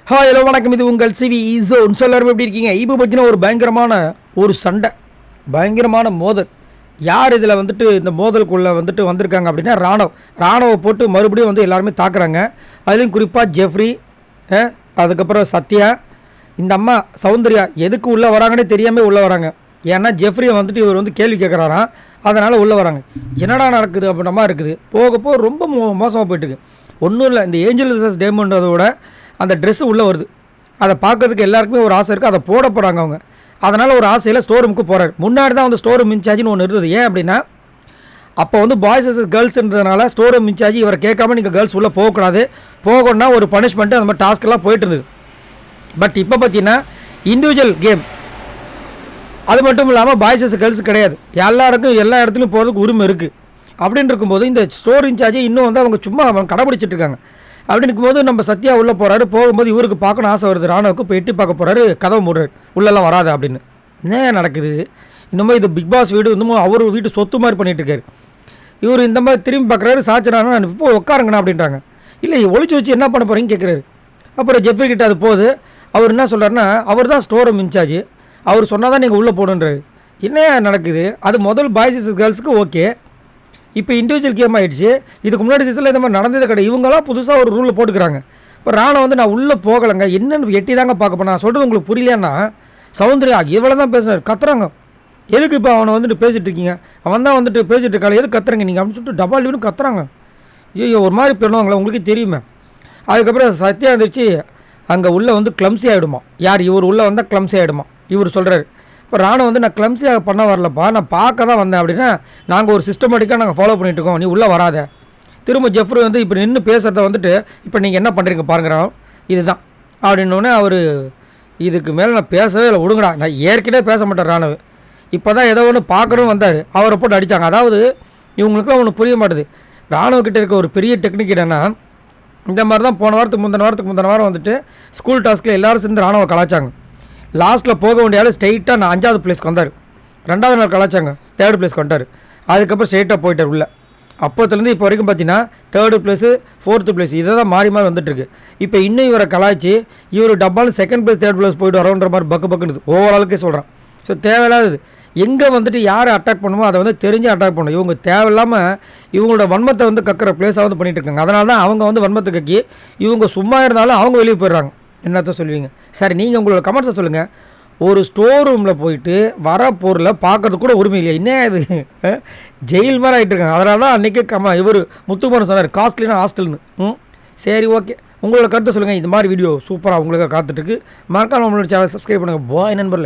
Hi hello வணக்கம், இது உங்கள் சிவி ஈஸோன். எல்லாரும் எப்படி இருக்கீங்க? இப்போ பார்த்தீங்கன்னா ஒரு பயங்கரமான சண்டை, பயங்கரமான மோதல். யார் இதில் வந்துட்டு இந்த மோதலுக்குள்ளே வந்திருக்காங்க அப்படின்னா ராணுவ போட்டு மறுபடியும் எல்லாருமே தாக்குறாங்க. அதுலேயும் குறிப்பாக ஜெஃப்ரி, அதுக்கப்புறம் சத்யா, இந்த அம்மா சௌந்தர்யா எதுக்கு உள்ளே வராங்கன்னே தெரியாமல் உள்ளே வராங்க. ஏன்னா ஜெஃப்ரியை இவர் கேள்வி கேட்குறாராம், அதனால் உள்ளே வராங்க. என்னடா நடக்குது அப்படின்ற மாதிரி இருக்குது. போக ரொம்ப மோசமாக போயிட்டுருக்கு. ஒன்றும் இல்லை, இந்த ஏஞ்சல் விசஸ் டேமண்டோட அந்த ட்ரெஸ்ஸு உள்ளே வருது. அதை பார்க்கறதுக்கு எல்லாருக்குமே ஒரு ஆசை இருக்குது. அதை போட போகிறாங்க அவங்க. அதனால் ஒரு ஆசையில் ஸ்டோர் ரூமுக்கு போகிறாரு. முன்னாடி தான் ஸ்டோர் ரூம் இன்சார்ஜின்னு ஒன்று இருந்தது. ஏன் அப்படின்னா அப்போ பாய்ஸ் வர்சஸ் கேர்ள்ஸ்ன்றதுனால ஸ்டோர் ரூம் இன்சார்ஜி இவரை கேட்காம நீங்கள் கேர்ள்ஸ் உள்ளே போகக்கூடாது, போகணுன்னா ஒரு பனிஷ்மெண்ட்டு அந்த மாதிரி டாஸ்க்கெல்லாம் போயிட்டு இருந்தது. பட் இப்போ பார்த்தீங்கன்னா இண்டிவிஜுவல் கேம். அது மட்டும் இல்லாமல் பாய்ஸ் வர்சஸ் கேர்ள்ஸ் கிடையாது, எல்லாருக்கும் எல்லா இடத்துலையும் போகிறதுக்கு உரிமை இருக்குது. அப்படின்னு இருக்கும்போது இந்த ஸ்டோர் இன்சார்ஜை இன்னும் அவங்க சும்மா கடைபிடிச்சிட்டு இருக்காங்க. அப்படின்னு இருக்கும்போது நம்ம சத்யா உள்ளே போகிறாரு. போகும்போது இவருக்கு பார்க்கணும் ஆசை வருது. ராணுவுக்கு இப்போ எட்டி பார்க்க போகிறாரு. கதவை மூடுறாரு, உள்ளெல்லாம் வராது அப்படின்னு. என்ன நடக்குது? இந்த மாதிரி இது பிக் பாஸ் வீடு இன்னமும் அவர் வீட்டு சொத்து மாதிரி பண்ணிகிட்டு இருக்காரு. இவர் இந்த மாதிரி திரும்பி பார்க்குறாரு. சாச்சினானா இப்போ உட்காருங்கண்ணா அப்படின்றாங்க. இல்லை ஒளிச்சு வச்சு என்ன பண்ண போகிறீங்கன்னு கேட்குறாரு. அப்புறம் ஜெஃப்ரி கிட்ட அது போகுது. அவர் என்ன சொல்கிறாருன்னா, அவர் தான் ஸ்டோர் ரூம் இன்சார்ஜ், அவர் சொன்னால் தான் நீங்கள் உள்ளே போகணுன்றாரு. என்ன நடக்குது? அது முதல் பாய்ஸ் கேர்ள்ஸுக்கு ஓகே, இப்போ இண்டிவிஜுவல் கேம் ஆகிடுச்சு. இதுக்கு முன்னாடி சீசனில் இந்த மாதிரி நடந்தது கிடையாது. இவங்களாம் புதுசாக ஒரு ரூலில் போட்டுக்கிறாங்க. இப்போ ராணா நான் உள்ளே போகலைங்க, என்னென்னு எட்டி தாங்க பார்க்க போனேன். நான் சொல்கிறது உங்களுக்கு புரியலையான்னா சௌந்தர்யா இவ்வளோ தான் பேசுனார். கத்துறாங்க. எதுக்கு இப்போ அவனை பேசிகிட்டு இருக்கீங்க? அவன் தான் பேசிகிட்டு இருக்காங்க, எதுக்கு கத்துறங்க நீங்கள் அப்படின்னு சொல்லிட்டு டபால் வீடும் கத்துறாங்க. ஐயோ ஒரு மாதிரி பண்ணுவாங்களே, உங்களுக்கு தெரியுமே. அதுக்கப்புறம் சத்யா இருந்துச்சு அங்கே உள்ளே கிளம்ஸி ஆகிடுமா. யார்? இவர் உள்ளே வந்தால் கிளம்ஸி ஆகிடுமா. இவர் சொல்கிறாரு. இப்போ ராணு நான் கிளம்ஸியாக பண்ண வரலப்பா, நான் பார்க்க தான் வந்தேன் அப்படின்னா, நாங்கள் ஒரு சிஸ்டமேட்டிக்காக நாங்கள் ஃபாலோ பண்ணிகிட்டு இருக்கோம், நீ உள்ளே வராத. திரும்ப ஜெஃப்ரி இப்போ நின்று பேசுகிறத இப்போ நீங்கள் என்ன பண்ணுறீங்க பாருங்கிறோம், இதுதான் அப்படின்னோடனே அவர் இதுக்கு மேலே நான் பேசவே இல்லை, விடுங்கடா, நான் ஏற்கனவே பேச மாட்டேன் ராணு, இப்போ தான் ஏதோ ஒன்று பார்க்குறோம் வந்தார், அவரை போட்டு அடித்தாங்க. அதாவது இவங்களுக்குலாம் ஒன்று புரிய மாட்டுது. ராணுவக்கிட்ட இருக்க ஒரு பெரிய டெக்னிக் என்னென்னா, இந்த மாதிரி தான் போன வாரத்துக்கு முந்தின வாரம் ஸ்கூல் டாஸ்கில் எல்லோரும் சேர்ந்து ராணுவ கலாச்சாங்க. லாஸ்ட்டில் போக வேண்டிய ஆள் ஸ்ட்ரெயிட்டாக நான் 5வது பிளேஸ்க்கு வந்தார். 2வது நாள் கலாச்சாங்க, 3rd பிளேஸ்க்கு வந்துட்டார். அதுக்கப்புறம் ஸ்ட்ரெயிட்டாக போயிட்டார் உள்ளே. அப்போத்துலேருந்து இப்போ வரைக்கும் பார்த்தீங்கன்னா 3rd பிளேஸு 4th பிளேஸ் இதை தான் மாறி வந்துட்டுருக்கு. இப்போ இன்னும் இவரை கலாய்ச்சி இவர் டப்பாலும் 2nd பிளேஸ் 3rd பிளேஸ் போய்ட்டு வரோன்ற மாதிரி பக்குன்னு ஓவராலுக்கே சொல்கிறேன். ஸோ தேவையில்லாதது எங்கே யாரை அட்டாக் பண்ணுமோ அதை தெரிஞ்சு அட்டாக் பண்ணணும். இவங்க தேவையில்லாமல் இவங்களோட வன்மத்தை கக்கிற பிளேஸாக பண்ணிகிட்டு இருக்காங்க. அதனால தான் அவங்க வன்மத்தை கக்கி இவங்க சும்மா இருந்தாலும் அவங்க வெளியே போயிடுறாங்க. என்னத்த சொல்லுவீங்க? சரி, நீங்கள் உங்களோட கமெண்ட்ஸை சொல்லுங்கள். ஒரு ஸ்டோர் ரூமில் போயிட்டு வர பொருளை பார்க்கறதுக்கு கூட உரிமை இல்லையா? என்ன இது ஜெயில் மாதிரி ஆகிட்டு இருக்காங்க. அதனால தான் அன்றைக்கி இவர் முத்துக்குமார் சொன்னார் காஸ்ட்லினா ஹாஸ்டல்னு. சரி, ஓகே, உங்களோட கருத்தை சொல்லுங்கள். இந்த மாதிரி வீடியோ சூப்பராக உங்களுக்கு காத்துட்ருக்கு. மறக்காம நம்மளோட சேனல் சப்ஸ்கிரைப் பண்ணுங்கள். பாய் நண்பர்களே.